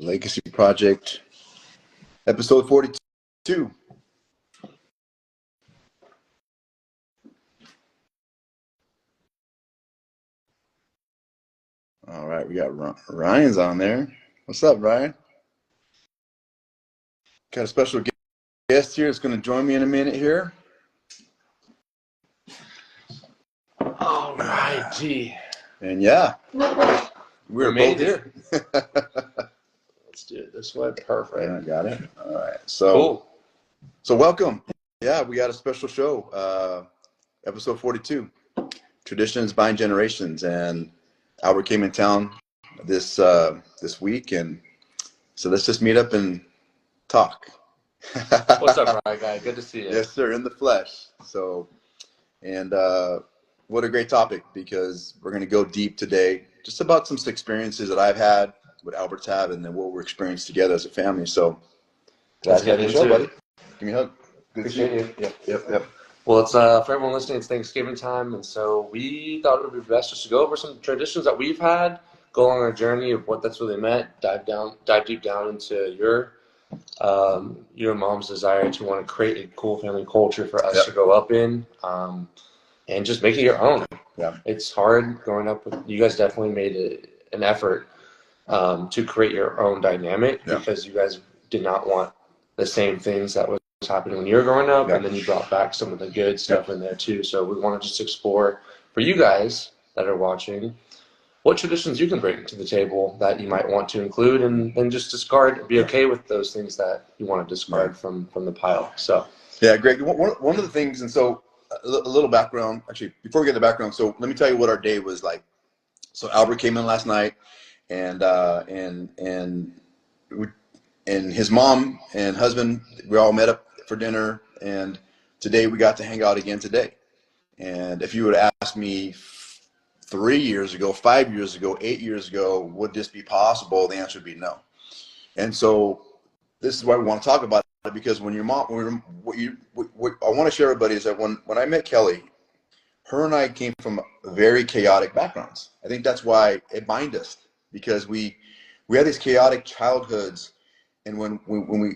Legacy Project, episode 42. All right, we got Ryan's on there. What's up, Ryan? Got a special guest here that's going to join me in a minute here. All right, G. And yeah, we're both here. Let's do it this way. Perfect. Yeah, got it. All right. So, Cool. So welcome. Yeah, we got a special show, episode 42, Traditions Bind Generations, and Albert came in town this week, and so let's just meet up and talk. What's up, Ryan guy? Good to see you. Yes, sir, in the flesh. So, and what a great topic, because we're going to go deep today, just about some experiences that I've had, what Albert's had, and then what we're experiencing together as a family. So, Let's get into it. buddy. Give me a hug. Good Appreciate to see you. Yep. Well, it's for everyone listening, it's Thanksgiving time, and so we thought it would be best just to go over some traditions that we've had, go on our journey of what that's really meant, dive deep down into your mom's desire to want to create a cool family culture for us to grow up in, and just make it your own. Yeah. It's hard growing up with you guys. Definitely made an effort to create your own dynamic because you guys did not want the same things that was happening when you were growing up, and then you brought back some of the good stuff in there too. So we want to just explore for you guys that are watching what traditions you can bring to the table that you might want to include, and then just discard, be okay with those things that you want to discard from the pile. So yeah, Greg, one of the things, and so a little background, actually, before we get to the background, so let me tell you what our day was like. So Albert came in last night, and his mom and husband, we all met up for dinner, and today we got to hang out again today. And if you would ask me 3 years ago, 5 years ago, 8 years ago, would this be possible? The answer would be no. And so this is why we want to talk about it, because when your mom, what I want to share everybody is that when I met Kelly, her and I came from very chaotic backgrounds. I think that's why it binds us, because we had these chaotic childhoods. And when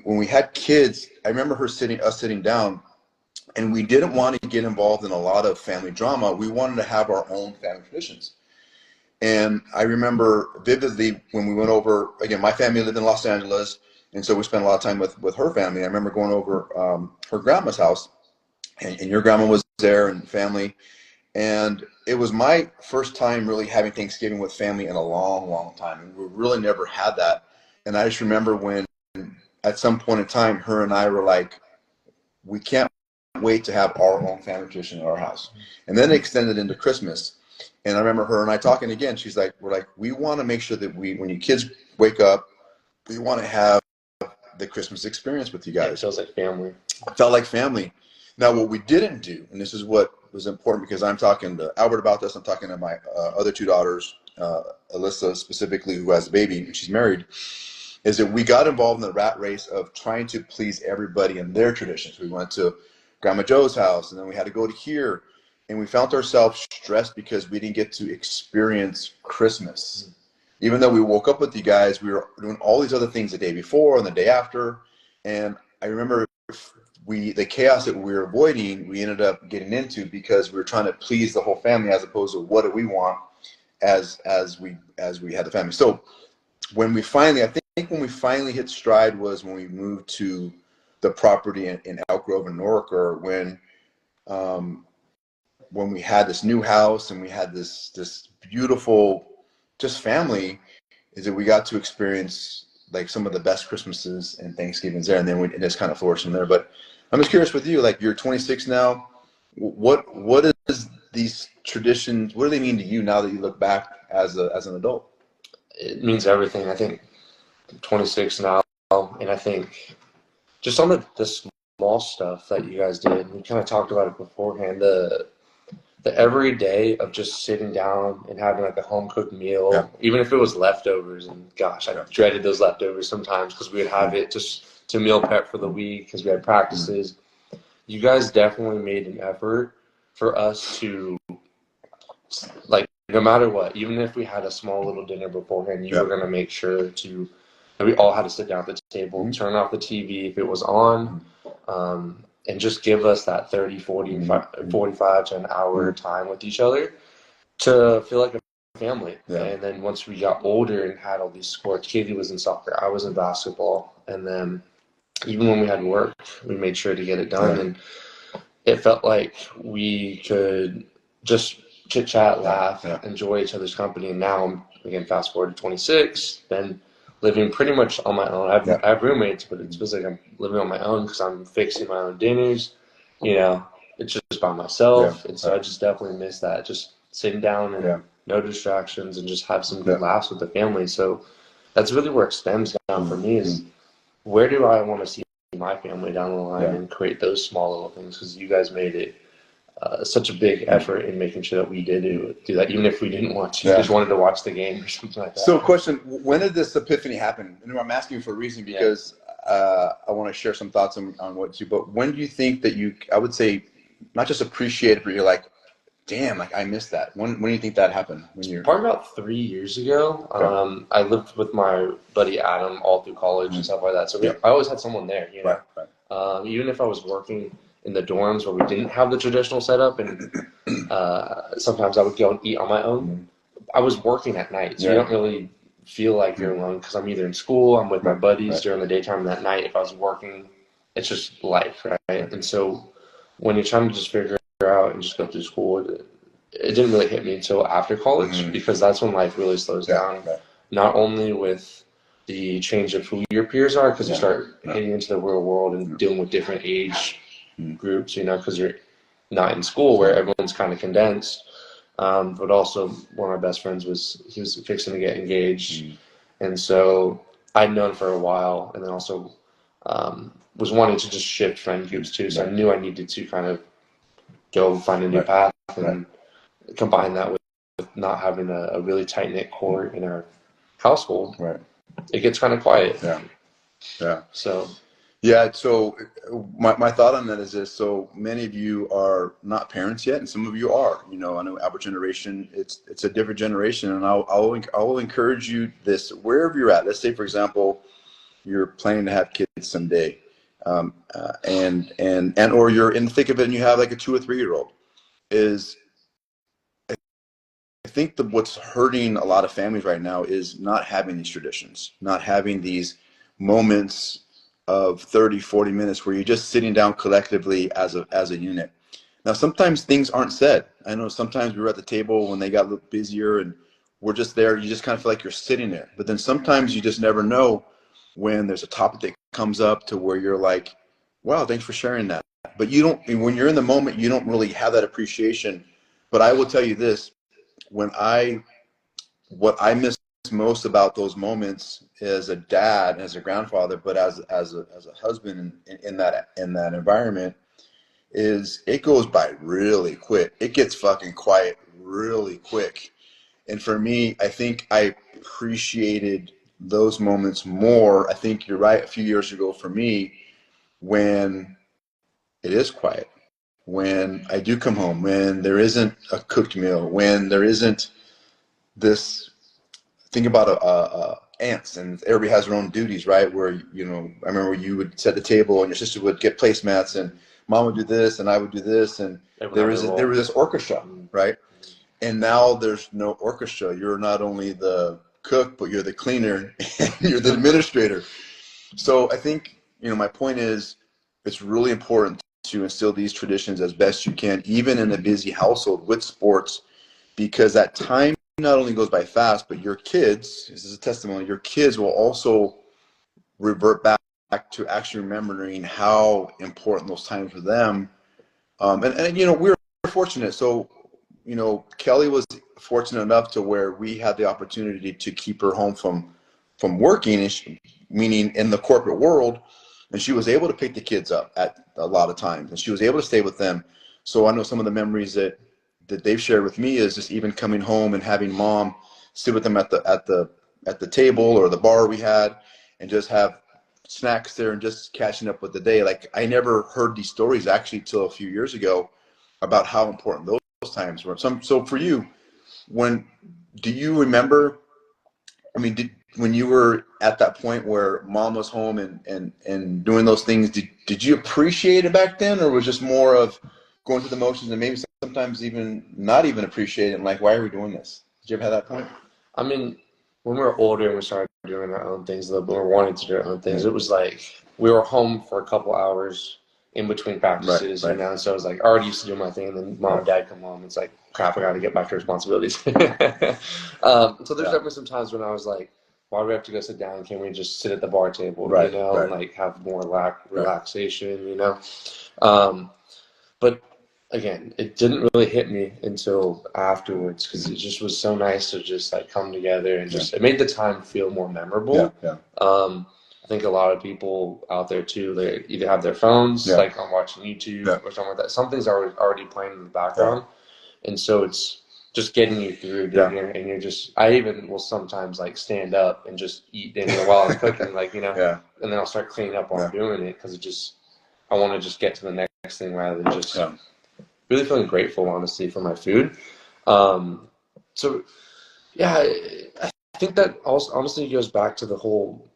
we had kids, I remember us sitting down, and we didn't want to get involved in a lot of family drama. We wanted to have our own family traditions. And I remember vividly when we went over, again, my family lived in Los Angeles, and so we spent a lot of time with her family. I remember going over her grandma's house, and your grandma was there and family. And it was my first time really having Thanksgiving with family in a long, long time. And we really never had that. And I just remember when at some point in time, her and I were like, we can't wait to have our own family tradition in our house. And then it extended into Christmas. And I remember her and I talking again. She's like, we want to make sure that when you kids wake up, we want to have the Christmas experience with you guys. it feels like family. It felt like family. Now, what we didn't do, and this is what was important, because I'm talking to Albert about this, I'm talking to my other two daughters, Alyssa specifically, who has a baby and she's married, is that we got involved in the rat race of trying to please everybody in their traditions. We went to Grandma Joe's house, and then we had to go to here, and we found ourselves stressed because we didn't get to experience Christmas. Even though we woke up with you guys, we were doing all these other things the day before and the day after. And I remember the chaos that we were avoiding, we ended up getting into because we were trying to please the whole family, as opposed to what do we want as we had the family. So when we finally, I think when we finally hit stride was when we moved to the property in Elk Grove and Norricker, when we had this new house and we had this beautiful just family, is that we got to experience like some of the best Christmases and Thanksgivings there, and then it just kind of flourished from there. But I'm just curious with you, like you're 26 now, what is these traditions, what do they mean to you now that you look back as an adult? It means everything. I think I'm 26 now, and I think just on the small stuff that you guys did, we kind of talked about it beforehand, the everyday of just sitting down and having like a home cooked meal, even if it was leftovers. And gosh, I dreaded those leftovers sometimes because we would have it just to meal prep for the week because we had practices. You guys definitely made an effort for us to, like, no matter what, even if we had a small little dinner beforehand, you were going to make sure to And we all had to sit down at the table, turn off the TV if it was on, and just give us that 30, 40, 45 to an hour time with each other to feel like a family. Yeah. And then once we got older and had all these sports, Katie was in soccer, I was in basketball, and then even when we had work, we made sure to get it done. And it felt like we could just chit chat, laugh, enjoy each other's company. And now, again, fast forward to 26, been living pretty much on my own. I have roommates, but it feels like I'm living on my own because I'm fixing my own dinners. You know, it's just by myself. And so I just definitely miss that. Just sitting down and no distractions and just have some good laughs with the family. So that's really where it stems down for me is where do I want to see my family down the line and create those small little things, because you guys made it such a big effort in making sure that we did do that, even if we didn't want to, just wanted to watch the game or something like that. So question, when did this epiphany happen? And I'm asking you for a reason because I want to share some thoughts on what you, but when do you think that you, I would say, not just appreciate it, but you're like, damn, like I missed that. When do you think that happened? When you're probably about 3 years ago. I lived with my buddy Adam all through college and stuff like that. So I always had someone there, you know. Even if I was working in the dorms where we didn't have the traditional setup, and sometimes I would go and eat on my own. I was working at night, so you don't really feel like you're alone because I'm either in school, I'm with my buddies during the daytime, and at night if I was working, it's just life, right? And so when you're trying to just figure out and just go through school, it didn't really hit me until after college, because that's when life really slows down. Not only with the change of who your peers are, because you start getting into the real world and dealing with different age groups, you know, because you're not in school where everyone's kind of condensed. But also one of my best friends he was fixing to get engaged. And so I'd known for a while, and then also was wanting to just shift friend groups too. So I knew I needed to kind of go find a new path and combine that with not having a really tight-knit core in our household. It gets kind of quiet. So my thought on that is this. So many of you are not parents yet, and some of you are. You know, I know our generation, it's a different generation, and I'll encourage you this, wherever you're at. Let's say, for example, you're planning to have kids someday, and or you're in the thick of it and you have like a 2 or 3 year old. I think what's hurting a lot of families right now is not having these traditions, not having these moments of 30, 40 minutes where you're just sitting down collectively as a unit. Now, sometimes things aren't said. I know sometimes we were at the table when they got a little busier and we're just there. You just kind of feel like you're sitting there. But then sometimes you just never know when there's a topic that comes up to where you're like, wow, thanks for sharing that. But you don't, when you're in the moment, you don't really have that appreciation. But I will tell you this, what I miss most about those moments as a dad, as a grandfather, but as a husband in that environment, is it goes by really quick. It gets fucking quiet really quick. And for me, I think I appreciated those moments more. I think you're right, a few years ago for me, when it is quiet, when I do come home, when there isn't a cooked meal, when there isn't this, think about ants, and everybody has their own duties, right? Where, you know, I remember you would set the table and your sister would get placemats and mom would do this and I would do this, and there was this orchestra, right? And now there's no orchestra. You're not only the cook, but you're the cleaner and you're the administrator. So I think, you know, my point is, it's really important to instill these traditions as best you can, even in a busy household with sports, because that time not only goes by fast, but your kids, this is a testimony, your kids will also revert back to actually remembering how important those times for them. And you know, we were fortunate. So, you know, Kelly was fortunate enough to where we had the opportunity to keep her home from working, meaning in the corporate world, and she was able to pick the kids up at a lot of times, and she was able to stay with them. So I know some of the memories that they've shared with me is just even coming home and having mom sit with them at the table or the bar we had, and just have snacks there and just catching up with the day. Like, I never heard these stories actually till a few years ago about how important those times were. So for you, do you remember, I mean, when you were at that point where mom was home and doing those things, did you appreciate it back then, or was it just more of going through the motions and maybe sometimes even not even appreciate it and like, why are we doing this? Did you ever have that point? I mean, when we were older and we started doing our own things, a little bit more wanting to do our own things, it was like we were home for a couple hours in between practices, Right. you know. And so I was like, I already used to do my thing, and then mom and dad come home. It's like, crap, I got to get back to responsibilities. So there's definitely some times when I was like, why do we have to go sit down? Can we just sit at the bar table, you know, and like have more relaxation, you know? But again, it didn't really hit me until afterwards because it just was so nice to just like come together and just it made the time feel more memorable. I think a lot of people out there too, they either have their phones, like I'm watching YouTube or something like that. Something's already playing in the background, and so it's just getting you through dinner. And you're just, I even will sometimes like stand up and just eat dinner while I'm cooking, like, you know, and then I'll start cleaning up while I'm doing it because it just, I want to just get to the next thing rather than just really feeling grateful, honestly, for my food. So yeah, I think that also honestly goes back to the whole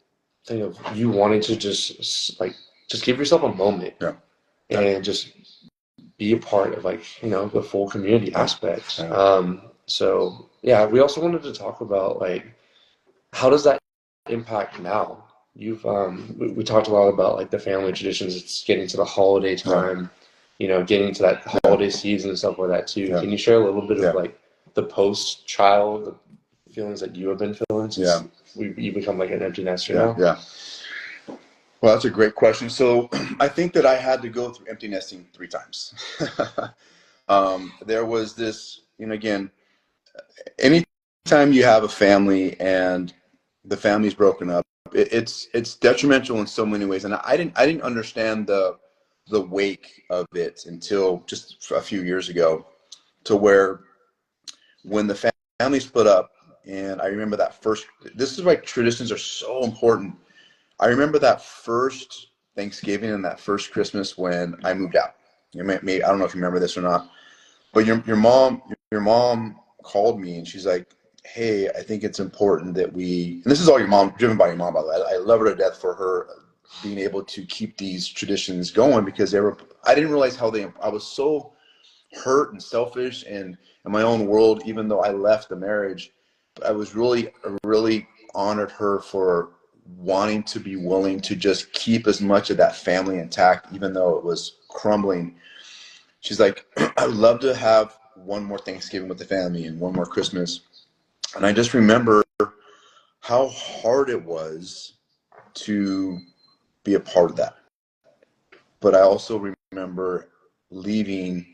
thing of you wanting to just like just give yourself a moment and just be a part of like, you know, the full community aspect. So yeah, we also wanted to talk about like how does that impact now? You've we talked a lot about like the family traditions. It's getting to the holiday time, you know, getting to that holiday season and stuff like that too. Can you share a little bit of like the post-child, the feelings that you have been feeling since you become like an empty nester now? Well, that's a great question. So I think that I had to go through empty nesting 3 times. There was this, you know, again, anytime you have a family and the family's broken up, it's detrimental in so many ways. And I didn't understand the wake of it until just a few years ago, to where when the family split up, and I remember that first. This is why traditions are so important. I remember that first Thanksgiving and that first Christmas when I moved out. You may, I don't know if you remember this or not, but your mom called me and she's like, "Hey, I think it's important that we." And this is all your mom, driven by your mom, by the way. I love her to death for her being able to keep these traditions going because they were. I didn't realize how they. I was so hurt and selfish and in my own world, even though I left the marriage. I was really honored her for wanting to be willing to just keep as much of that family intact, even though it was crumbling. She's like, I'd love to have one more Thanksgiving with the family and one more Christmas. And I just remember how hard it was to be a part of that. But I also remember leaving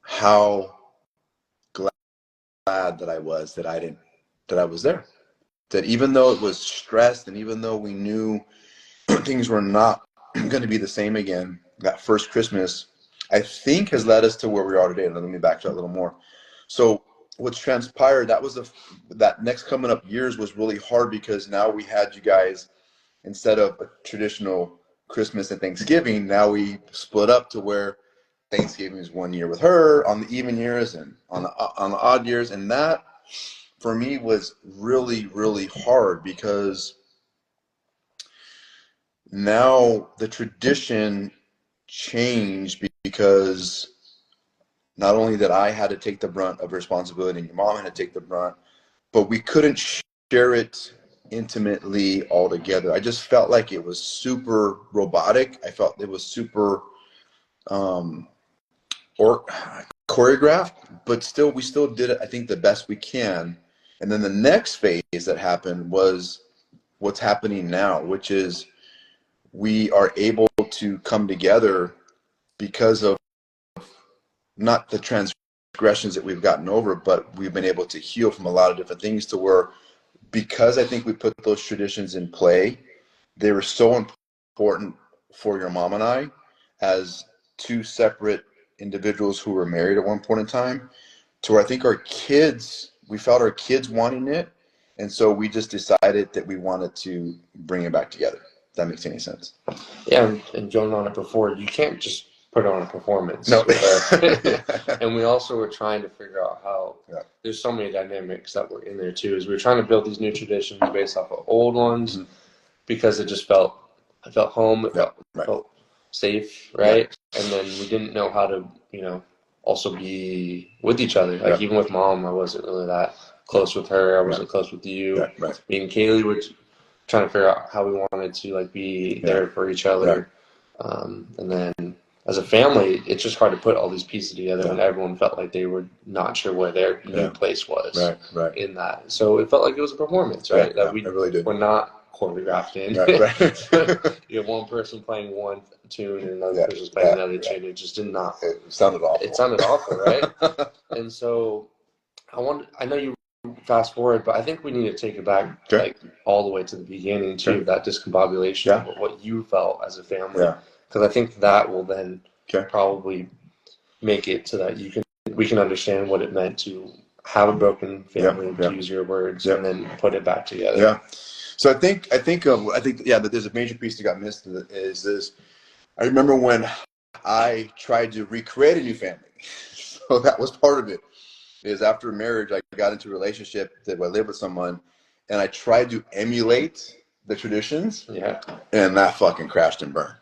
how glad that I was that I was there. That even though it was stressed and even though we knew things were not going to be the same again, that first Christmas, I think has led us to where we are today. And let me back to that a little more. So what's transpired, that next coming up years was really hard because now we had you guys, instead of a traditional Christmas and Thanksgiving, now we split up to where Thanksgiving is 1 year with her on the even years and on the odd years. And that for me was really hard because now the tradition changed because not only that I had to take the brunt of responsibility and your mom had to take the brunt, but we couldn't share it intimately all together. I just felt like it was super robotic. I felt it was super or choreographed, but still we still did it, I think, the best we can. And then the next phase that happened was what's happening now, which is we are able to come together because of not the transgressions that we've gotten over, but we've been able to heal from a lot of different things to where, because I think we put those traditions in play, they were so important for your mom and I as 2 separate individuals who were married at one point in time, to where I think we felt our kids wanting it. And so we just decided that we wanted to bring it back together. If that makes any sense. Yeah, and going on it before, you can't just put on a performance. No. And we also were trying to figure out how there's so many dynamics that were in there too. Is we were trying to build these new traditions based off of old ones because it just felt home. It felt safe, right? And then we didn't know how to, also be with each other. Like even with Mom, I wasn't really that close with her. I wasn't close with you. Me and Kaylee were trying to figure out how we wanted to like be there for each other. And then as a family, it's just hard to put all these pieces together, and everyone felt like they were not sure where their new place was in that. So it felt like it was a performance, right? That we really did. were not choreographed in. You have one person playing one tune and another person's playing another tune. It just did not. It sounded awful. It sounded awful, right? And so I know you fast forward, but I think we need to take it back like all the way to the beginning too, that discombobulation of what you felt as a family. Because I think that will then probably make it so that we can understand what it meant to have a broken family, to use your words, and then put it back together. So I think that there's a major piece that got missed is this. I remember when I tried to recreate a new family. So that was part of it. Is after marriage, I got into a relationship that I lived with someone, and I tried to emulate the traditions, and that fucking crashed and burned.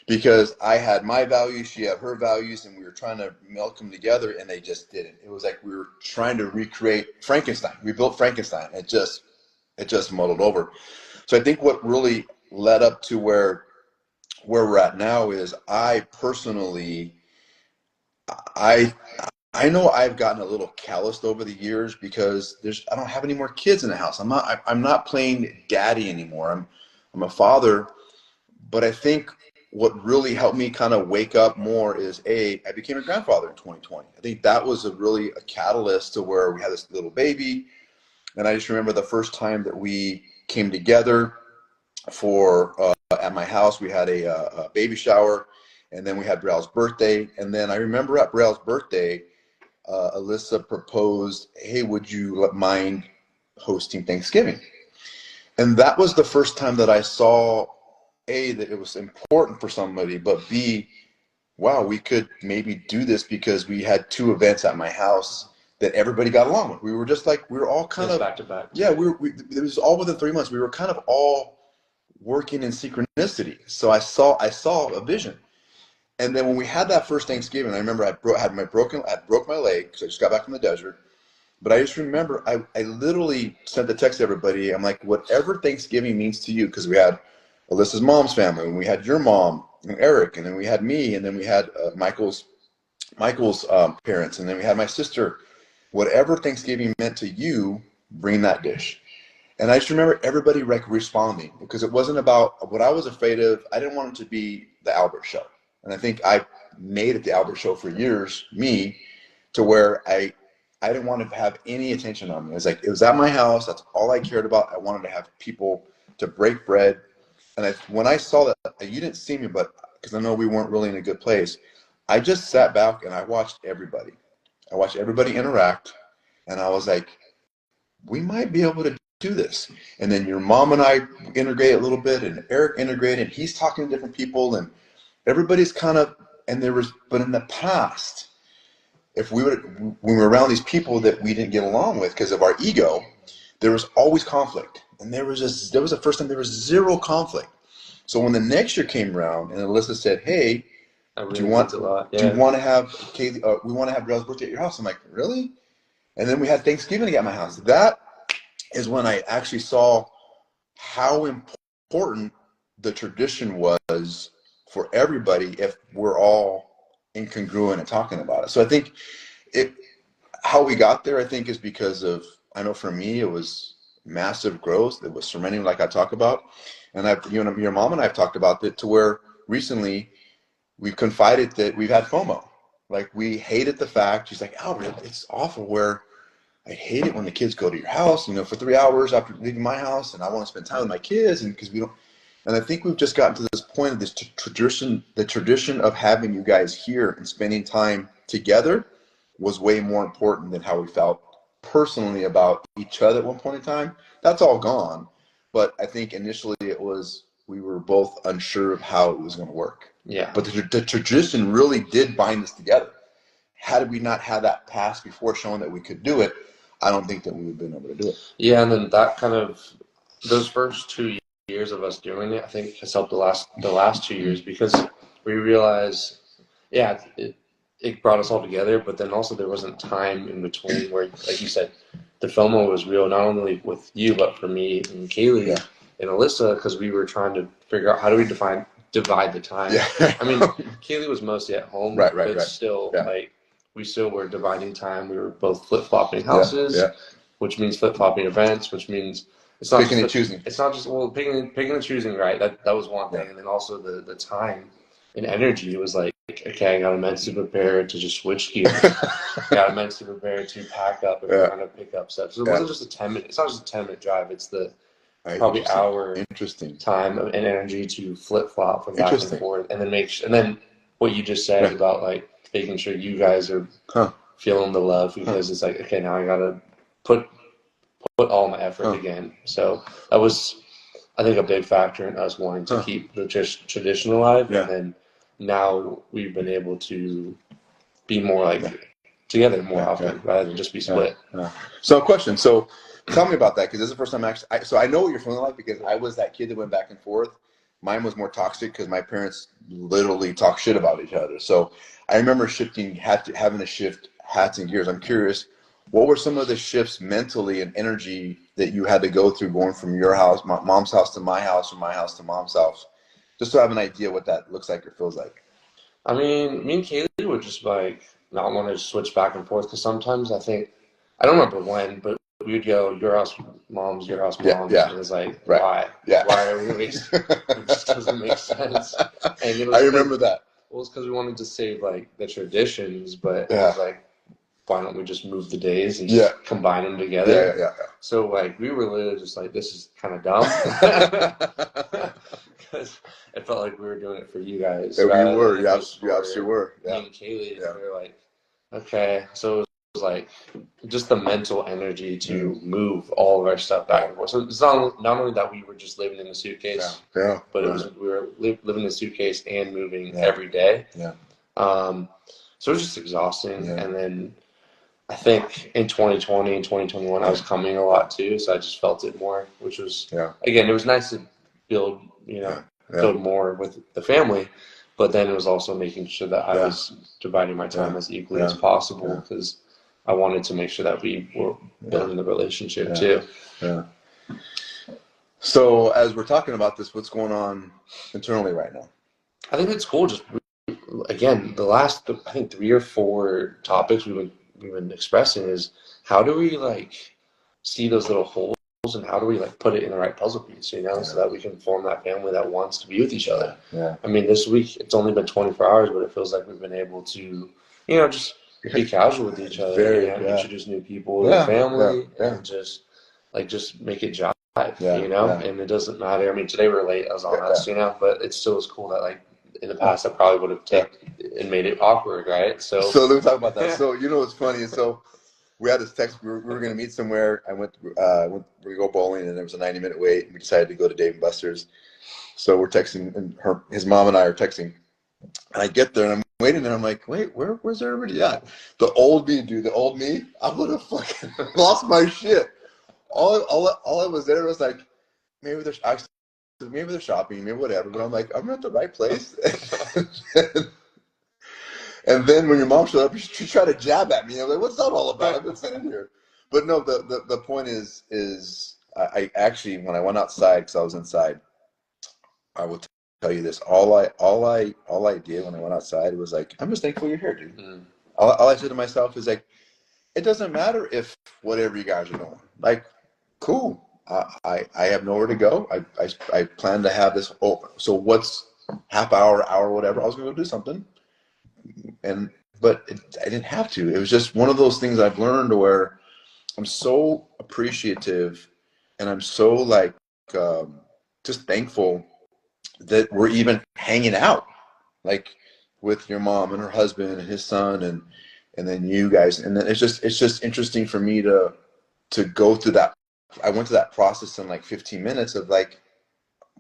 Because I had my values, she had her values, and we were trying to melt them together, and they just didn't. It was like we were trying to recreate Frankenstein. We built Frankenstein. It just muddled over. So I think what really led up to where we're at now is I personally, I know I've gotten a little calloused over the years because I don't have any more kids in the house. I'm not playing daddy anymore. I'm a father, but I think what really helped me kind of wake up more is I became a grandfather in 2020. I think that was a catalyst to where we had this little baby. And I just remember the first time that we came together at my house, we had a baby shower, and then we had Brielle's birthday. And then I remember at Brielle's birthday, Alyssa proposed, hey, would you mind hosting Thanksgiving? And that was the first time that I saw, A, that it was important for somebody, but B, wow, we could maybe do this because we had two events at my house that everybody got along with. We were just like, we were all kind of back to back. Yeah, it was all within 3 months. We were kind of all working in synchronicity. So I saw a vision. And then when we had that first Thanksgiving, I remember I broke my leg because I just got back from the desert. But I just remember I literally sent the text to everybody. I'm like, whatever Thanksgiving means to you, because we had Alyssa's mom's family, and we had your mom and Eric, and then we had me, and then we had Michael's parents, and then we had my sister. Whatever Thanksgiving meant to you, bring that dish. And I just remember everybody responding, because it wasn't about what I was afraid of. I didn't want it to be the Albert show. And I think I made it the Albert show for years, to where I didn't want to have any attention on me. It was at my house. That's all I cared about. I wanted to have people to break bread. And when I saw that, you didn't see me, but because I know we weren't really in a good place, I just sat back and I watched everybody. I watched everybody interact, and I was like, we might be able to do this. And then your mom and I integrated a little bit, and Eric integrated, and he's talking to different people, and everybody's but in the past, when we were around these people that we didn't get along with because of our ego, there was always conflict. And there was the first time there was zero conflict. So when the next year came around and Alyssa said, hey, do you want to have Kaylee, we want to have Brielle's birthday at your house? I'm like, really? And then we had Thanksgiving at my house. That is when I actually saw how important the tradition was for everybody if we're all incongruent and talking about it. So I think how we got there, I think, is because of, I know for me, it was massive growth. It was surrendering, like I talk about. And your mom and I have talked about that, to where recently we've confided that we've had FOMO. Like, we hated the fact, she's like, Albert, it's awful where I hate it when the kids go to your house, for 3 hours after leaving my house, and I want to spend time with my kids, and because we don't. And I think we've just gotten to this point of this tradition. The tradition of having you guys here and spending time together was way more important than how we felt personally about each other at one point in time. That's all gone. But I think initially we were both unsure of how it was going to work. Yeah. But the tradition really did bind us together. Had we not had that past before showing that we could do it, I don't think that we would have been able to do it. Yeah, and then that kind of those first 2 years of us doing it, I think has helped the last 2 years because we realized, yeah, it brought us all together, but then also there wasn't time in between where, like you said, the FOMO was real, not only with you, but for me and Kaylee Yeah. and Alyssa, because we were trying to figure out how do we divide the time. Yeah. I mean, Kaylee was mostly at home, but still, Yeah. like, we still were dividing time. We were both flip-flopping Yeah. houses, Yeah. which means flip-flopping events, which means it's not Picking just and choosing. It's not just picking and choosing, right? That was one thing, Yeah. and then also the time and energy. It was like, okay, I got to mentally prepare to just switch gears. I got to mentally prepare to pack up and Yeah. kind of pick up stuff. So it Yeah. wasn't just a 10-minute. It's not just a 10-minute drive. It's the Right. probably hour Interesting. time and energy to flip flop from back and Interesting. forth, and then what you just said Right. about like making sure you guys are Huh. feeling the love because it's like, okay, now I gotta put all my effort again. So that was, I think, a big factor in us wanting to keep the tradition alive. Yeah. And then now we've been able to be more like together more often rather than just be split. Yeah. So, question. So, tell me about that because this is the first time so I know what you're feeling like because I was that kid that went back and forth. Mine was more toxic because my parents literally talk shit about each other. So I remember having to shift hats and gears. I'm curious, what were some of the shifts mentally and energy that you had to go through going from your house, mom's house to my house, from my house to mom's house, just to have an idea what that looks like or feels like? I mean, me and Kaylee would just like not want to switch back and forth because sometimes I don't remember when, but we'd go your house, mom's, your house, mom's, Yeah. and it's like, Right. why? Yeah. Why are we wasting? It just doesn't make sense. And it was I remember that. Well, it's because we wanted to save like the traditions, but it Yeah. was like, why don't we just move the days and Yeah. just combine them together? Yeah. So like we were literally just like, this is kind of dumb because it felt like we were doing it for you guys. Yeah, we rather were. than You just absolutely were. me Yeah. and Kaylee, Yeah. we were like, okay. So it was like just the mental energy to move all of our stuff back and forth. So it's not only that we were just living in the suitcase, Yeah. but it was we were living in the suitcase and moving Yeah. every day. Yeah. So it was just exhausting. Yeah. And then I think in 2020 and 2021, I was coming a lot too, so I just felt it more, which was again, it was nice to build, build more with the family, but then it was also making sure that I was dividing my time as equally as possible because I wanted to make sure that we were building the relationship too. Yeah. So as we're talking about this, what's going on internally right now? I think it's cool. Just again, the last I think 3 or 4 topics we've been expressing is how do we like see those little holes and how do we like put it in the right puzzle piece, so that we can form that family that wants to be with each other. Yeah. I mean, this week it's only been 24 hours, but it feels like we've been able to, just be casual with each other, introduce new people to the family, and just make it jive, and it doesn't matter. I mean, today we're late, as on us, but it still is cool that like in the past I probably would have taken and made it awkward, right? So let me talk about that. So what's funny is we had this text. We were going to meet somewhere. I went we go bowling, and there was a 90-minute wait, and we decided to go to Dave & Buster's. So we're texting, and his mom and I are texting. And I get there, and I'm waiting, and I'm like, wait, where's everybody at? The old me, dude. The old me. I would have fucking lost my shit. All I was there was like, maybe they're shopping, maybe whatever. But I'm like, I'm at the right place. And then when your mom showed up, she tried to jab at me. I'm like, what's that all about? I've been sitting here. But no, the point is I actually, when I went outside, because I was inside, I will tell you this. All I did when I went outside was like, I'm just thankful you're here, dude. Mm. All I said to myself is like, it doesn't matter if whatever you guys are doing. Like, cool. I have nowhere to go. I plan to have this open. So what's half hour, whatever, I was going to go do something. But I didn't have to. It was just one of those things I've learned where I'm so appreciative and I'm so like just thankful that we're even hanging out like with your mom and her husband and his son and then you guys. And then it's just interesting for me to go through that. I went through that process in like 15 minutes of like,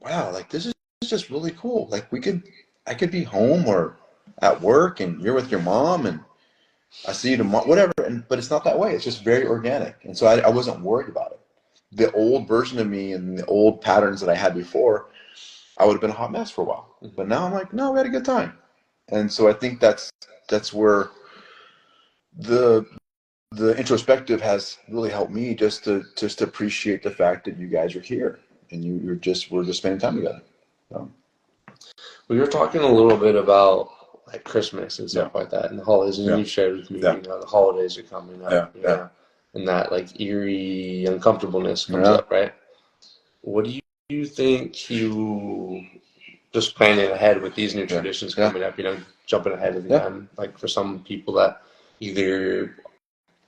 wow, like this is just really cool. Like we could I could be home or at work and you're with your mom and I see you tomorrow, whatever. But it's not that way. It's just very organic. And so I wasn't worried about it. The old version of me and the old patterns that I had before, I would have been a hot mess for a while. But now I'm like, no, we had a good time. And so I think that's where the introspective has really helped me just to appreciate the fact that you guys are here and we're just spending time together. So, We were talking a little bit about like Christmas and stuff like that, and the holidays. And you shared with me, the holidays are coming up, and that like eerie uncomfortableness comes up, right? What do you think you just planning ahead with these new traditions coming up? Jumping ahead of the end, like for some people that either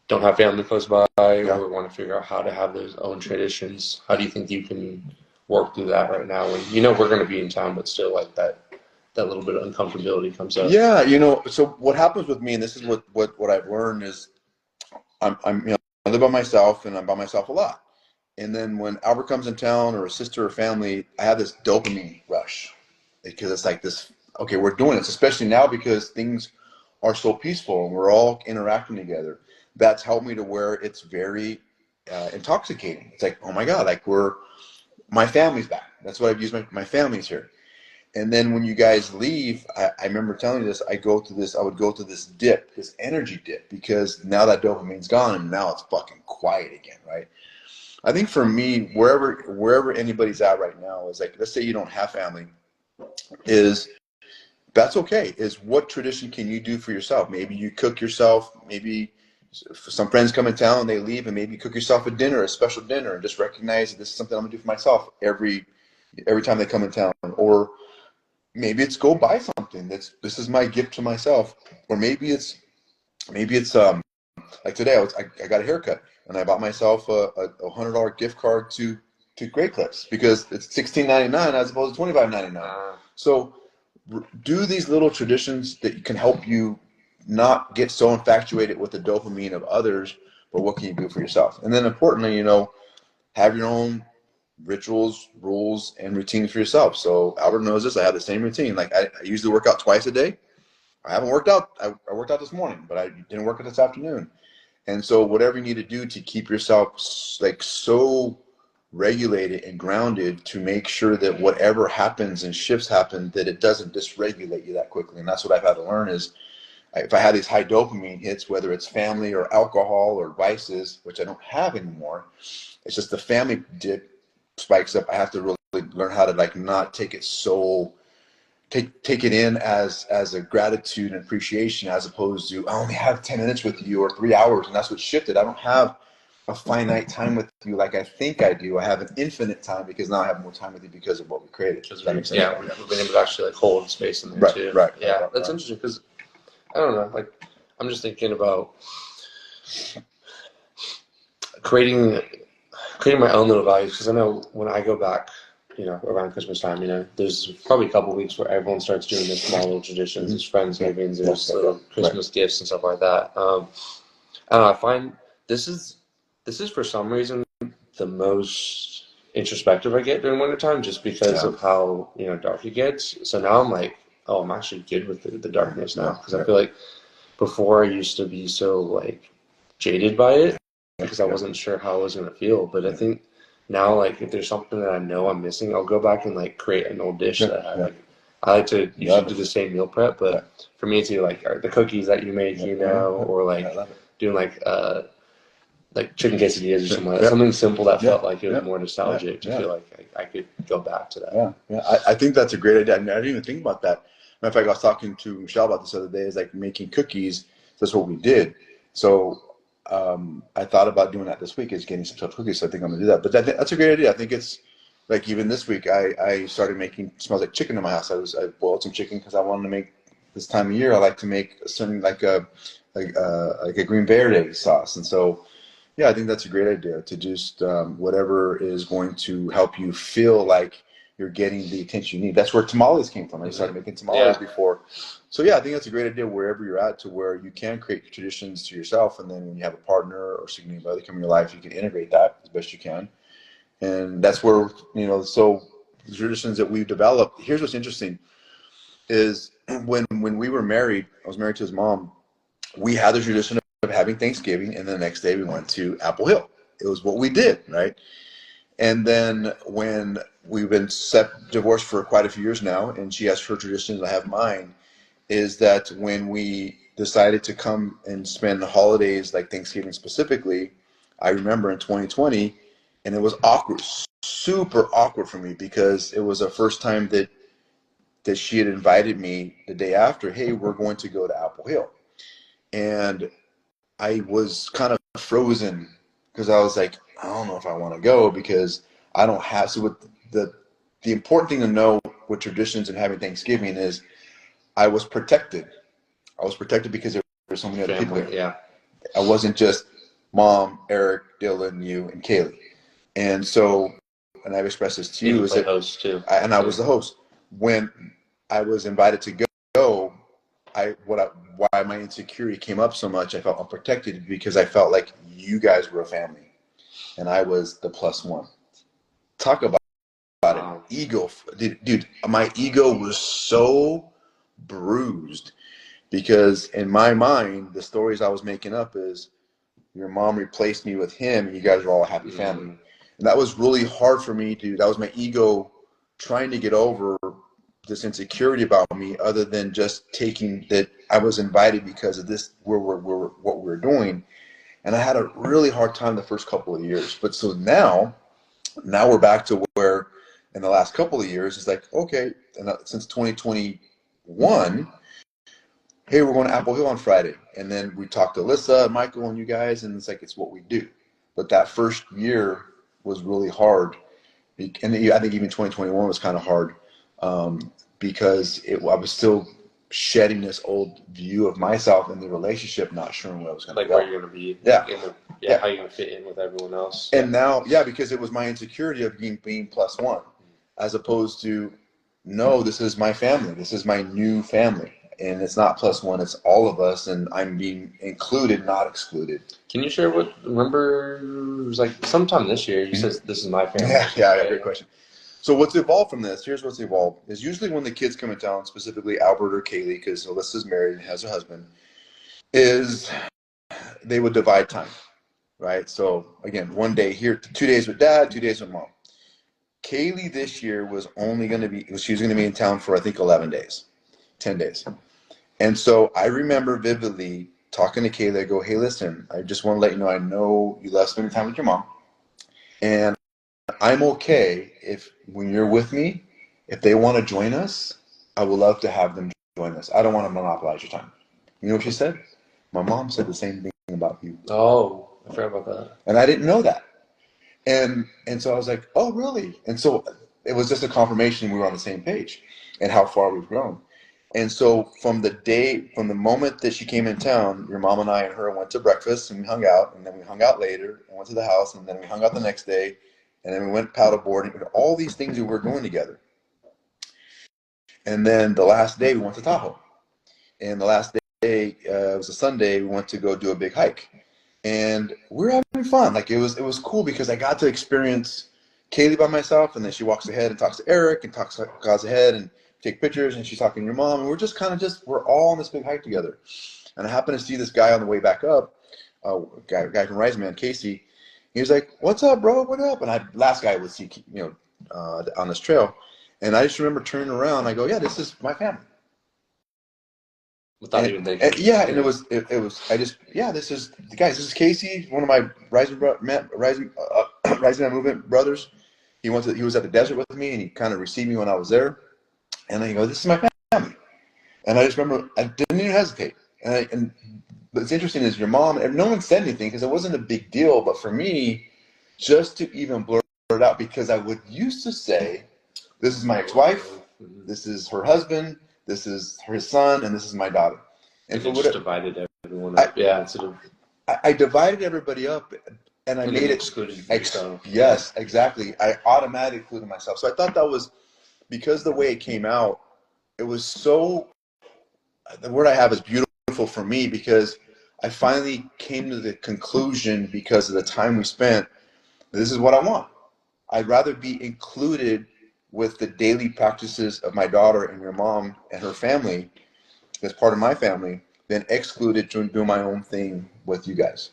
don't have family close by or want to figure out how to have those own traditions. How do you think you can work through that right now when we're going to be in town, but still like that little bit of uncomfortability comes up? Yeah, so what happens with me, and this is what I've learned is I live by myself and I'm by myself a lot. And then when Albert comes in town or a sister or family, I have this dopamine rush because it's like this, okay, we're doing this, especially now because things are so peaceful and we're all interacting together. That's helped me to where it's very intoxicating. It's like, oh my God, like my family's back. That's what I've used, my family's here. And then when you guys leave, I remember telling you this, I would go through this dip, this energy dip, because now that dopamine's gone and now it's fucking quiet again, right? I think for me, wherever anybody's at right now is like, let's say you don't have family, that's okay. Is what tradition can you do for yourself? Maybe you cook yourself, maybe some friends come in town, they leave, and maybe you cook yourself a dinner, a special dinner, and just recognize that this is something I'm gonna do for myself every time they come in town. Or maybe it's go buy something. This is my gift to myself. Or maybe it's like today I got a haircut and I bought myself a $100 gift card to Great Clips because it's $16.99 as opposed to $25.99. So do these little traditions that can help you not get so infatuated with the dopamine of others, but what can you do for yourself? And then importantly, have your own rituals, rules, and routines for yourself. So Albert knows this. I have the same routine. Like I usually work out twice a day. I haven't worked out. I worked out this morning, but I didn't work out this afternoon. And so whatever you need to do to keep yourself like so regulated and grounded to make sure that whatever happens and shifts happen, that it doesn't dysregulate you that quickly. And that's what I've had to learn is if I have these high dopamine hits, whether it's family or alcohol or vices, which I don't have anymore, it's just the family dip spikes up. I have to really learn how to like not take it so take it in as a gratitude and appreciation as opposed to I only have 10 minutes with you or 3 hours, and that's what shifted. I don't have a finite time with you like I think I do. I have an infinite time because now I have more time with you because of what we created. We've been able to actually like hold space in there too. Right. That's interesting because I don't know. Like I'm just thinking about creating my own little values because I know when I go back, around Christmas time, there's probably a couple of weeks where everyone starts doing their small little traditions, there's Friendsgivings, there's little Christmas gifts and stuff like that. I don't know, I find this is for some reason the most introspective I get during wintertime just because of how dark it gets. So now I'm like, oh, I'm actually good with the darkness now because I feel like before I used to be so like jaded by it because I wasn't sure how I was going to feel. But I think now, like, if there's something that I know I'm missing, I'll go back and like create an old dish that I like. I like to usually do the same meal prep, but for me to like the cookies that you make, or like doing like chicken quesadillas or something like that. Something simple that felt like it was more nostalgic to feel like I could go back to that. I think that's a great idea. I didn't even think about that. Matter of fact, I was talking to Michelle about this the other day. Is like making cookies. That's what we did. So I thought about doing that this week. Is getting some tough cookies. So I think I'm gonna do that. But that's a great idea. I think it's like even this week I started making smells like chicken in my house. I boiled some chicken because I wanted to make this time of year. I like to make something like a green verde sauce, and so. Yeah, I think that's a great idea to just whatever is going to help you feel like you're getting the attention you need. That's where tamales came from. I started making tamales before. So yeah, I think that's a great idea wherever you're at to where you can create traditions to yourself. And then when you have a partner or significant other come in your life, you can integrate that as best you can. And that's where, so the traditions that we've developed, here's what's interesting. is when we were married, I was married to his mom. We had the tradition of having Thanksgiving, and the next day we went to Apple Hill. It was what we did, right? And then when we've been divorced for quite a few years now, and she has her traditions, I have mine, is that when we decided to come and spend the holidays, like Thanksgiving specifically, I remember in 2020, and it was awkward, super awkward for me because it was the first time that she had invited me the day after, hey, we're going to go to Apple Hill. And I was kind of frozen because I was like, I don't know if I want to go because I don't have. So with the important thing to know with traditions and having Thanksgiving is I was protected. I was protected because there were so many other people there. Yeah. I wasn't just mom, Eric, Dylan, you, and Kaylee. And so, and I've expressed this to you, is that host too. I was the host. When I was invited to go, why my insecurity came up so much, I felt unprotected because I felt like you guys were a family and I was the plus one. Talk about it. Ego. Dude, my ego was so bruised because in my mind, the stories I was making up is your mom replaced me with him and you guys are all a happy family. And that was really hard for me that was my ego trying to get over this insecurity about me, other than just taking that I was invited because of this, what we were doing. And I had a really hard time the first couple of years. But so now we're back to where in the last couple of years, it's like, okay, and since 2021, hey, we're going to Apple Hill on Friday. And then we talked to Alyssa, Michael, and you guys, and it's like, it's what we do. But that first year was really hard. And I think even 2021 was kind of hard because I was still shedding this old view of myself in the relationship, not sure where I was going to go. Like where you're going to be. Yeah. How you're going to fit in with everyone else. And now, because it was my insecurity of being plus one, as opposed to, no, this is my family. This is my new family. And it's not plus one, it's all of us, and I'm being included, not excluded. Can you share remember, it was like sometime this year, you said, this is my family. Yeah, great question. So what's evolved from this, here's what's evolved, is usually when the kids come in town, specifically Albert or Kaylee, because Alyssa's married and has a husband, is they would divide time, right? So again, one day here, 2 days with dad, 2 days with mom. Kaylee this year was she was going to be in town for, I think, 11 days, 10 days. And so I remember vividly talking to Kaylee. I go, hey, listen, I just want to let you know you love spending time with your mom. And I'm okay if when you're with me, if they want to join us, I would love to have them join us. I don't want to monopolize your time. You know what she said? My mom said the same thing about you. Oh, I forgot about that. And I didn't know that. And so I was like, oh, really? And so it was just a confirmation we were on the same page and how far we've grown. And so from the moment that she came in town, your mom and I and her went to breakfast and we hung out, and then we hung out later and went to the house, and then we hung out the next day, and then we went paddleboarding, and all these things we were doing together. And then the last day we went to Tahoe. And the last day, it was a Sunday, we went to go do a big hike. And we were having fun. Like it was cool because I got to experience Kaylee by myself, and then she walks ahead and talks to Eric and goes ahead and take pictures, and she's talking to your mom, and we're just we're all on this big hike together. And I happened to see this guy on the way back up, guy from Rise Man, Casey. He was like, "What's up, bro? What up?" And last guy I would see, on this trail, and I just remember turning around. I go, "Yeah, this is my family." Without even thinking. And it was. This is the guys. This is Casey, one of my Rising Man Movement brothers. He was at the desert with me, and he kind of received me when I was there. And I go, this is my family. And I just remember, I didn't even hesitate. And what's interesting is your mom, and no one said anything because it wasn't a big deal. But for me, just to even blur it out, because I would used to say, this is my ex-wife, this is her husband, this is his son, and this is my daughter. And you just divided everyone up. I divided everybody up, and I made it excluded yourself. Yes, exactly. I automatically included myself. So I thought that was, because the way it came out, it was so, the word I have is beautiful for me, because I finally came to the conclusion, because of the time we spent, this is what I want. I'd rather be included with the daily practices of my daughter and your mom and her family as part of my family, then excluded to do my own thing with you guys.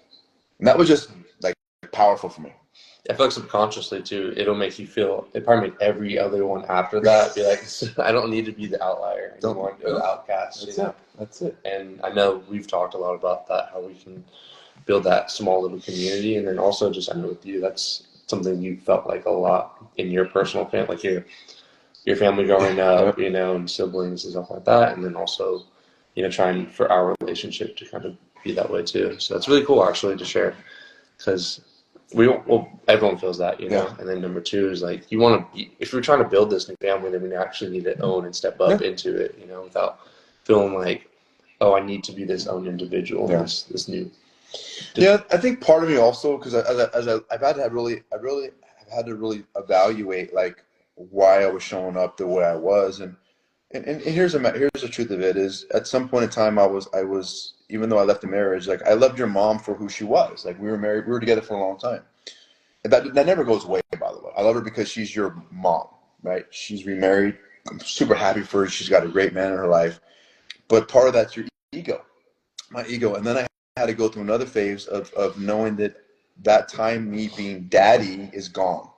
And that was just like powerful for me. I feel like subconsciously too, it'll make you feel. It probably make every other one after that be like, I don't need to be the outlier anymore, or the outcast. That's it. That's it. And I know we've talked a lot about that, how we can build that small little community, and then also just I know with you, that's something you felt like a lot in your personal family, like your family growing up, you know, and siblings and stuff like that, and then also, you know, trying for our relationship to kind of be that way too. So that's really cool actually to share, because everyone feels that, you know. Yeah. And then number two is like you want to, if you're trying to build this new family, then we actually need to own and step up into it, you know, without feeling like, oh, I need to be this own individual, this new. Yeah, I think part of me also, because I've had to really evaluate like why I was showing up the way I was, and here's the truth of it is at some point in time I was even though I left the marriage, like I loved your mom for who she was. Like we were together for a long time. And that never goes away, by the way. I love her because she's your mom, right? She's remarried. I'm super happy for her. She's got a great man in her life. But part of that's your ego, my ego. And then I had to go through another phase of knowing that time me being daddy is gone.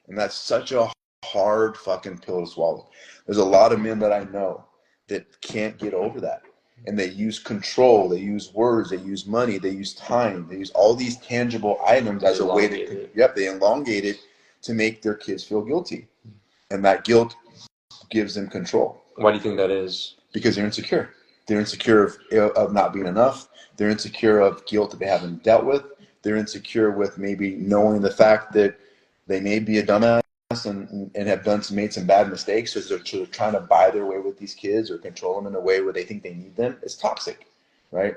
And that's such a hard fucking pill to swallow. There's a lot of men that I know that can't get over that. And they use control, they use words, they use money, they use time, they use all these tangible items as a way to, they elongate it to make their kids feel guilty. And that guilt gives them control. Why do you think that is? Because they're insecure. They're insecure of not being enough. They're insecure of guilt that they haven't dealt with. They're insecure with maybe knowing the fact that they may be a dumbass and have made some bad mistakes, so they're trying to buy their way with these kids or control them in a way where they think they need them. It's toxic, right?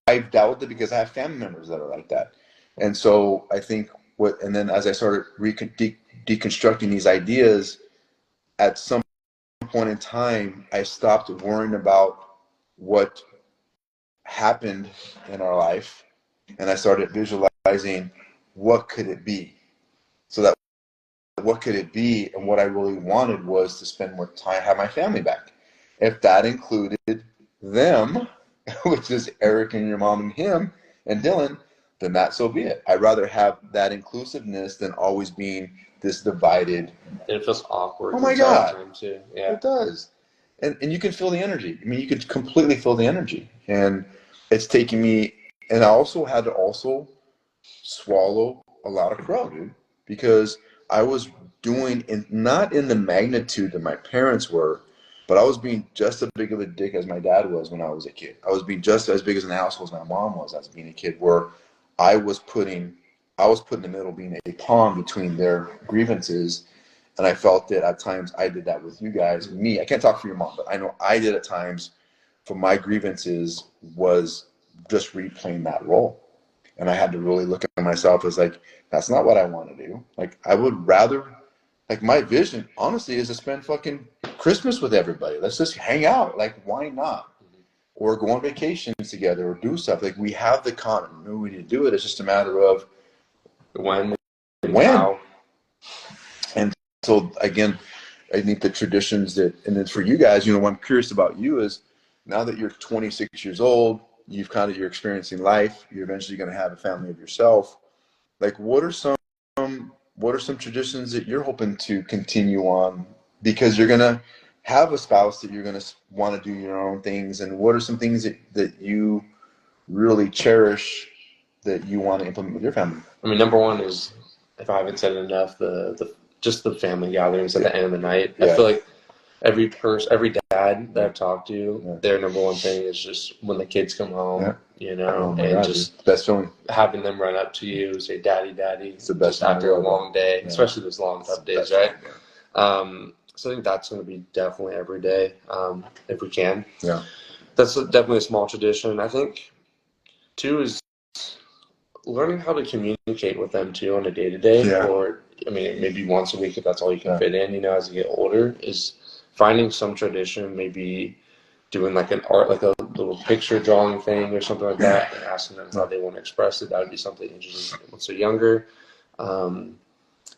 I've dealt with it because I have family members that are like that. And so I think and then as I started deconstructing these ideas, at some point in time, I stopped worrying about what happened in our life, and I started visualizing what could it be. So that what could it be, and what I really wanted was to spend more time, have my family back. If that included them, which is Eric and your mom and him and Dylan, then that so be it. I'd rather have that inclusiveness than always being this divided. It feels awkward. Oh my God. Time too. Yeah. It does. And you can feel the energy. I mean, you could completely feel the energy. And it's taking me, and I also had to swallow a lot of crow, dude, because I was doing, not in the magnitude that my parents were, but I was being just as big of a dick as my dad was when I was a kid. I was being just as big as an asshole as my mom was as being a kid, where I was put in the middle, being a pawn between their grievances. And I felt that at times I did that with you guys. Me, I can't talk for your mom, but I know I did at times for my grievances was just replaying that role. And I had to really look at myself as like, that's not what I want to do. Like, I would rather, like, my vision, honestly, is to spend fucking Christmas with everybody. Let's just hang out. Like, why not? Or go on vacations together or do stuff. Like, we have the continuity to do it. It's just a matter of when. How. And so, again, I think the traditions and then for you guys, what I'm curious about you is now that you're 26 years old, you're experiencing life, you're eventually going to have a family of yourself. Like, what are some traditions that you're hoping to continue on, because you're going to have a spouse that you're going to want to do your own things, and what are some things that you really cherish that you want to implement with your family? I mean, number one is, if I haven't said it enough, just the family gatherings at the end of the night. I feel like every dad that I've talked to, their number one thing is just when the kids come home, just best feeling. Having them run up to you, say "Daddy, Daddy." It's the best after a long day, especially those long tough days, right? So I think that's going to be definitely every day, if we can. Yeah, that's definitely a small tradition. I think two is learning how to communicate with them too on a day-to-day, or I mean maybe once a week if that's all you can fit in. As you get older, is finding some tradition, maybe doing like a little picture drawing thing or something like that, and asking them how they want to express it. That would be something interesting once they're younger.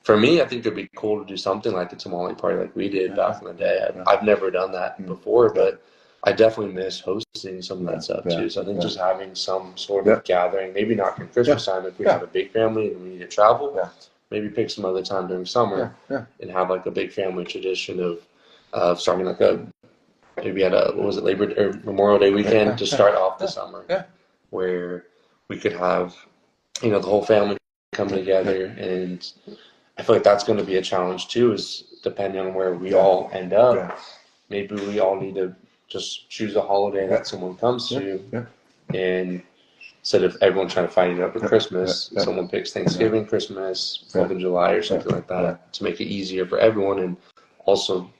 for me, I think it'd be cool to do something like a tamale party like we did back in the day. I've never done that before, but I definitely miss hosting some of that stuff too. So I think just having some sort of gathering, maybe not in Christmas time if we have a big family and we need to travel, maybe pick some other time during summer and have like a big family tradition of starting like a maybe at a what was it Labor or Memorial Day weekend to start off the summer, where we could have the whole family come together. And I feel like that's going to be a challenge too, is depending on where we all end up. Maybe we all need to just choose a holiday that someone comes to, and instead of everyone trying to find it up for Christmas, someone picks Thanksgiving, Christmas, 4th of July, or something like that to make it easier for everyone, and also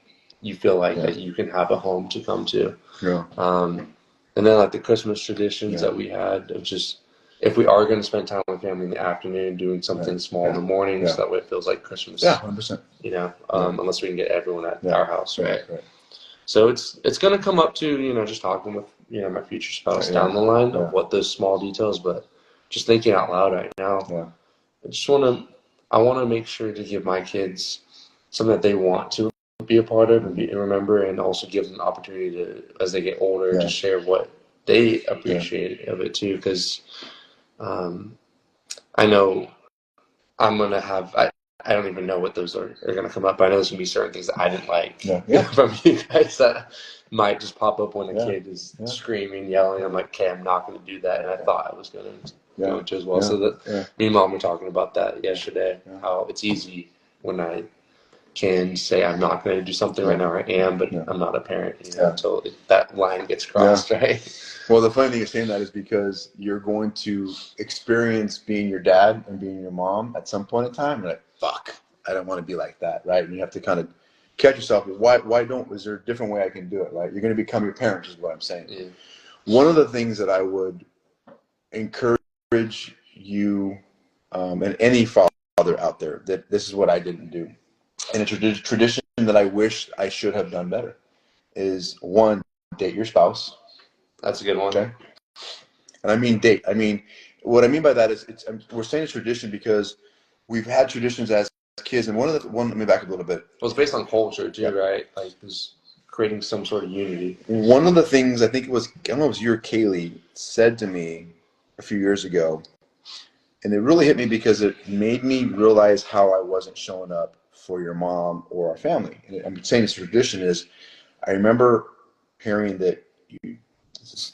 you feel like that you can have a home to come to. And then like the Christmas traditions that we had of just, if we are going to spend time with family in the afternoon, doing something small in the morning, so that way it feels like Christmas. 100%. Unless we can get everyone at our house, right? So it's going to come up to just talking with my future spouse down the line of what those small details, but just thinking out loud right now. I want to make sure to give my kids something that they want to be a part of and remember, and also give them the opportunity to, as they get older, to share what they appreciate of it too. Because I know I'm gonna have. I don't even know what those are going to come up. I know there's going to be certain things that I didn't like from you guys that might just pop up when a kid is screaming, yelling. I'm like, okay, I'm not going to do that. And I thought I was going to go to as well. So that me and Mom were talking about that yesterday, how it's easy when I can say I'm not going to do something right now, or I am, but I'm not a parent until that line gets crossed, right? Well, the funny thing you're saying that is because you're going to experience being your dad and being your mom at some point in time. You're like, fuck, I don't want to be like that, right? And you have to kind of catch yourself. Is there a different way I can do it, right? You're going to become your parent, is what I'm saying. Yeah. One of the things that I would encourage you and any father out there, that this is what I didn't do. And a tradition that I wish I should have done better is, one, date your spouse. That's a good one. Okay. And I mean date. I mean, what I mean by that is we're saying it's tradition because we've had traditions as kids. And let me back up a little bit. Well, it's based on culture too, right? Like it's creating some sort of unity. One of the things, I think it was, I don't know if it was you or Kaylee, said to me a few years ago, and it really hit me because it made me realize how I wasn't showing up for your mom or our family. And I'm saying this tradition is, I remember hearing that you,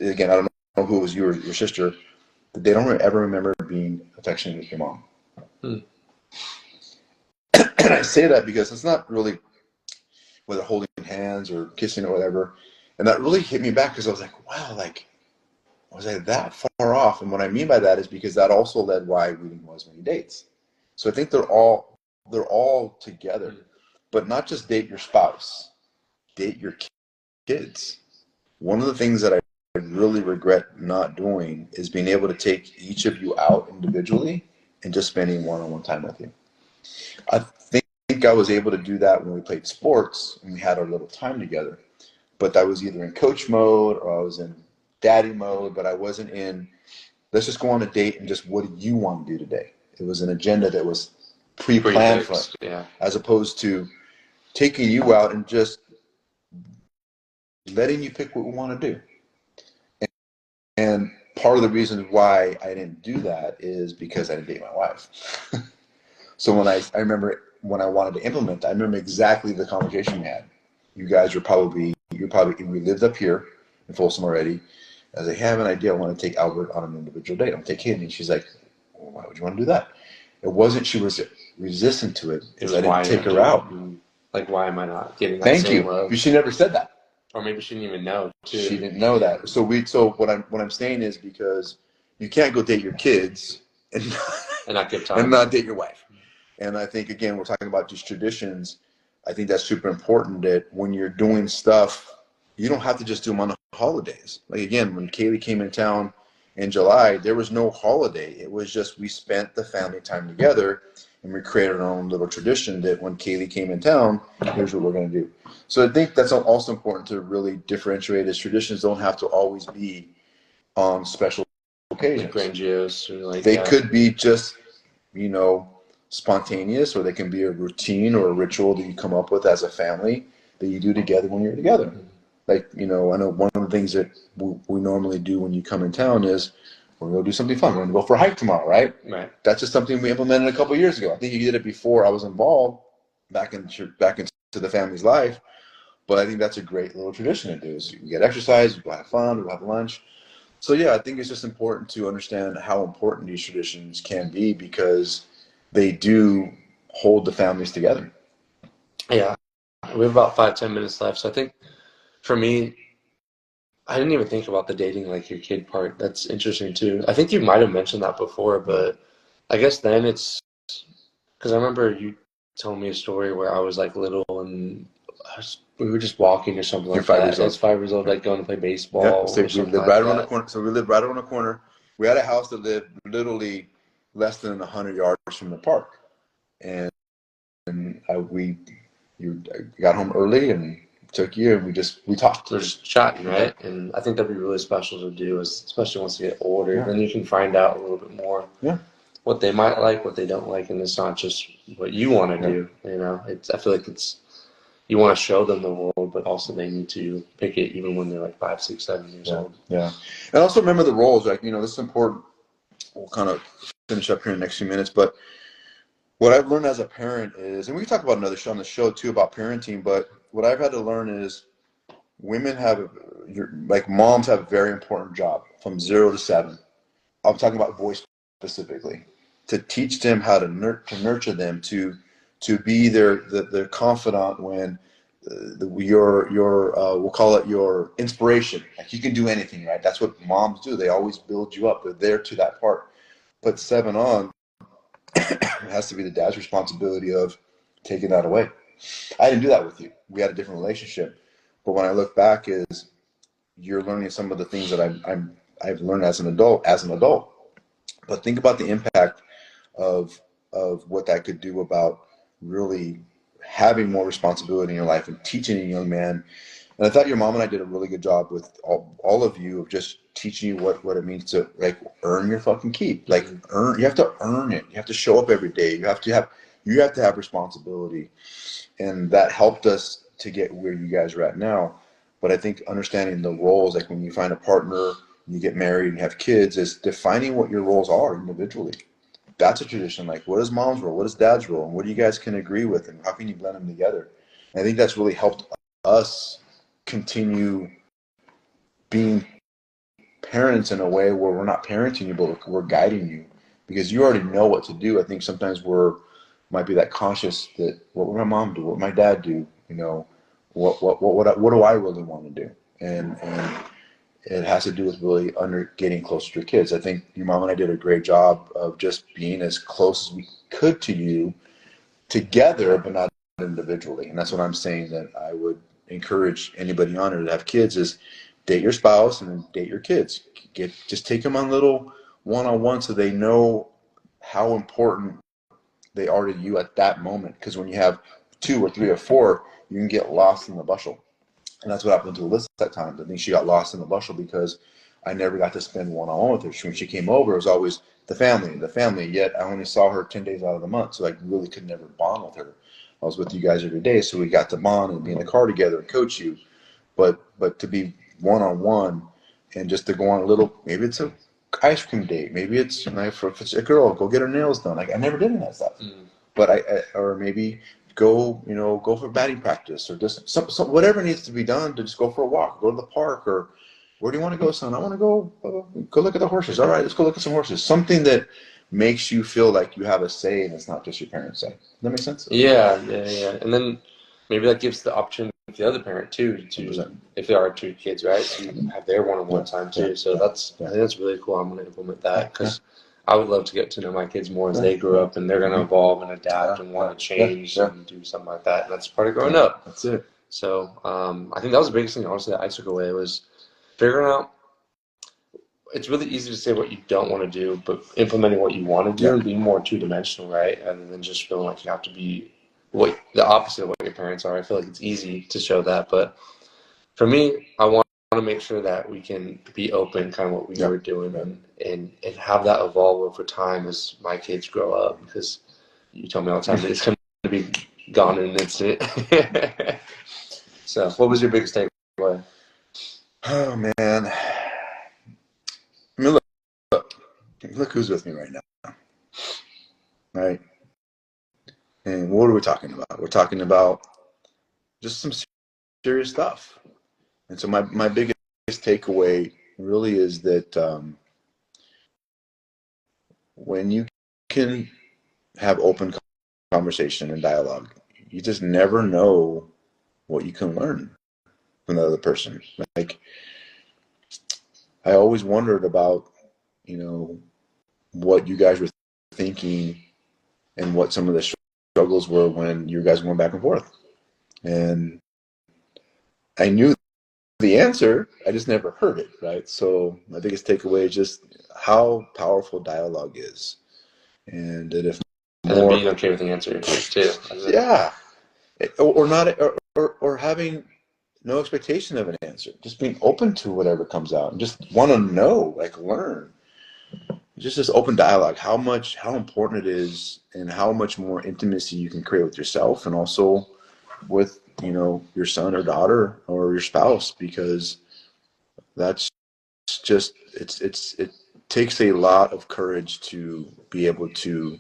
again, I don't know who it was, you or your sister, but they don't ever remember being affectionate with your mom. And I say that because it's not really whether holding hands or kissing or whatever. And that really hit me back because I was like, wow, like, was I that far off? And what I mean by that is because that also led why we didn't go as many dates. So I think they're all together, but not just date your spouse, date your kids. One of the things that I really regret not doing is being able to take each of you out individually and just spending one-on-one time with you. I think I was able to do that when we played sports and we had our little time together, but I was either in coach mode or I was in daddy mode, but I wasn't in, let's just go on a date and just, what do you want to do today? It was an agenda that was pre-planned for us, as opposed to taking you out and just letting you pick what we want to do. And part of the reason why I didn't do that is because I didn't date my wife. So when I remember when I wanted to implement that, I remember exactly the conversation we had. You guys were probably, we lived up here in Folsom already. As I have an idea, I want to take Albert on an individual date. I'm taking Katie, and she's like, well, why would you want to do that? It wasn't she was resistant to it. It was I didn't take her out. Like, why am I not getting that Thank same you. love? She never said that. Or maybe she didn't even know, too. She didn't know that. So what I'm saying is, because you can't go date your kids and not give time. and not date your wife. And I think, again, we're talking about these traditions. I think that's super important, that when you're doing stuff, you don't have to just do them on the holidays. Like, again, when Kaylee came in town in July, there was no holiday. It was just, we spent the family time together, and we created our own little tradition that when Kaylee came in town, here's what we're going to do. So I think that's also important to really differentiate, as traditions don't have to always be on special occasions. Like grandiose, or like they could be just, spontaneous, or they can be a routine or a ritual that you come up with as a family that you do together when you're together. Like, I know one of the things that we normally do when you come in town is we're going to do something fun. We're going to go for a hike tomorrow, right? Right. That's just something we implemented a couple of years ago. I think you did it before I was involved back into the family's life. But I think that's a great little tradition to do is you get exercise, you go have fun, we have lunch. So yeah, I think it's just important to understand how important these traditions can be because they do hold the families together. Yeah. We have about 5-10 minutes left. So I think for me, I didn't even think about the dating like your kid part. That's interesting too. I think you might have mentioned that before, but I guess then it's because I remember you told me a story where I was like little and we were just walking or something You're like 5 that. years I was old. 5 years old, like going to play Yeah, baseball so or we something live like right around the that. corner. So we live right around the corner. We had a house that lived literally less than 100 yards from the park, and I got home early and took you, and we talked. We're just chatting, Yeah, right? And I think that'd be really special to do, especially once you get older. yeah, Then you can find out a little bit more yeah, what they might like, what they don't like, and it's not just what you want to yeah, do. I feel like you want to show them the world, but also they need to pick it even when they're like 5, 6, 7 years yeah, old. yeah. And also remember the roles. Like this is important. We'll kind of finish up here in the next few minutes, but what I've learned as a parent is, and we can talk about another show on the show too about parenting, but what I've had to learn is women like moms have a very important job from 0 to 7. I'm talking about boys specifically, to teach them how to nurture them, to be their confidant when we'll call it your inspiration. Like you can do anything, right? That's what moms do. They always build you up. They're there to that part. But 7 on, it has to be the dad's responsibility of taking that away. I didn't do that with you. We had a different relationship. But when I look back, is you're learning some of the things that I've learned as an adult. But think about the impact of what that could do about really having more responsibility in your life and teaching a young man. And I thought your mom and I did a really good job with all of you of just teaching you what it means to like earn your fucking keep. Like you have to earn it. You have to show up every day. You have to have responsibility. And that helped us to get where you guys are at now. But I think understanding the roles, like when you find a partner, you get married and you have kids, is defining what your roles are individually. That's a tradition. Like, what is mom's role? What is dad's role? And what do you guys can agree with? And how can you blend them together? And I think that's really helped us continue being parents in a way where we're not parenting you, but we're guiding you because you already know what to do. I think sometimes might be that conscious that what would my mom do? What would my dad do? What do I really want to do? And it has to do with really getting closer to your kids. I think your mom and I did a great job of just being as close as we could to you together, but not individually. And that's what I'm saying that I would encourage anybody on it to have kids is date your spouse and then date your kids. Just take them on little one-on-one so they know how important they are to you at that moment. Because when you have 2 or 3 or 4, you can get lost in the bushel. And that's what happened to Alyssa at times. I think she got lost in the bushel because I never got to spend one-on-one with her. When she came over, it was always the family. Yet I only saw her 10 days out of the month, so I really could never bond with her. I was with you guys every day, so we got to bond and be in the car together and coach you. But to be one-on-one and just to go on a little, maybe it's a ice cream date, maybe it's if it's a girl, go get her nails done. Like I never did any of that stuff. But or maybe go for batting practice or just whatever needs to be done to just go for a walk, go to the park, or where do you want to go, son? I want to go look at the horses. All right, let's go look at some horses. Something that makes you feel like you have a say and it's not just your parents' say. Does that make sense? Yeah, yeah, yeah. And then maybe that gives the opportunity for the other parent too to, 100%. if there are 2 kids, right, to have their one-on-one time too. Yeah, So yeah, I think that's really cool. I'm going to implement that yeah, because I would love to get to know my kids more as yeah, they grow up and they're going to evolve and adapt yeah, and want to yeah, change yeah. and do something like that. And that's part of growing up. That's it. So I think that was the biggest thing, honestly, that I took away was figuring out. It's really easy to say what you don't want to do, but implementing what you want to do Yeah, and being more two-dimensional, right? Rather than just feeling like you have to be the opposite of what your parents are. I feel like it's easy to show that, but for me, I want to make sure that we can be open, kind of what we yeah, were doing, yeah, and have that evolve over time as my kids grow up. Because you tell me all the time that it's going to be gone in an instant. So, what was your biggest takeaway? Oh man, I mean, look who's with me right now, right? And what are we talking about? We're talking about just some serious stuff. And so my biggest takeaway really is that when you can have open conversation and dialogue, you just never know what you can learn from the other person. Like, I always wondered about, what you guys were thinking and what some of the struggles were when you guys went back and forth. And I knew the answer, I just never heard it, right? So my biggest takeaway is just how powerful dialogue is. And that if And then more, being okay with the answer too. yeah, or not, or having no expectation of an answer, just being open to whatever comes out and just want to know, like learn. Just this open dialogue, how important it is, and how much more intimacy you can create with yourself and also with your son or daughter or your spouse, because that's just it takes a lot of courage to be able to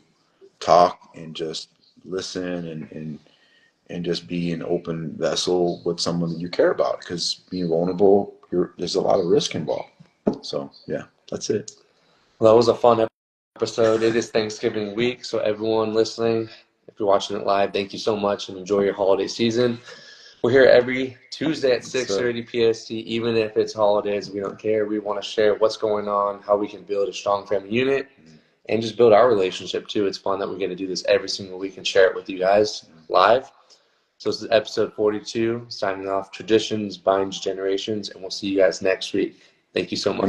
talk and just listen and just be an open vessel with someone that you care about, because being vulnerable, there's a lot of risk involved. So yeah, that's it. Well, that was a fun episode. It is Thanksgiving week, so everyone listening, if you're watching it live, thank you so much and enjoy your holiday season. We're here every Tuesday at 6:30 PST. Even if it's holidays, we don't care. We want to share what's going on, how we can build a strong family unit, and just build our relationship too. It's fun that we're going to do this every single week and share it with you guys live. So this is episode 42, signing off. Traditions binds generations, and we'll see you guys next week. Thank you so much.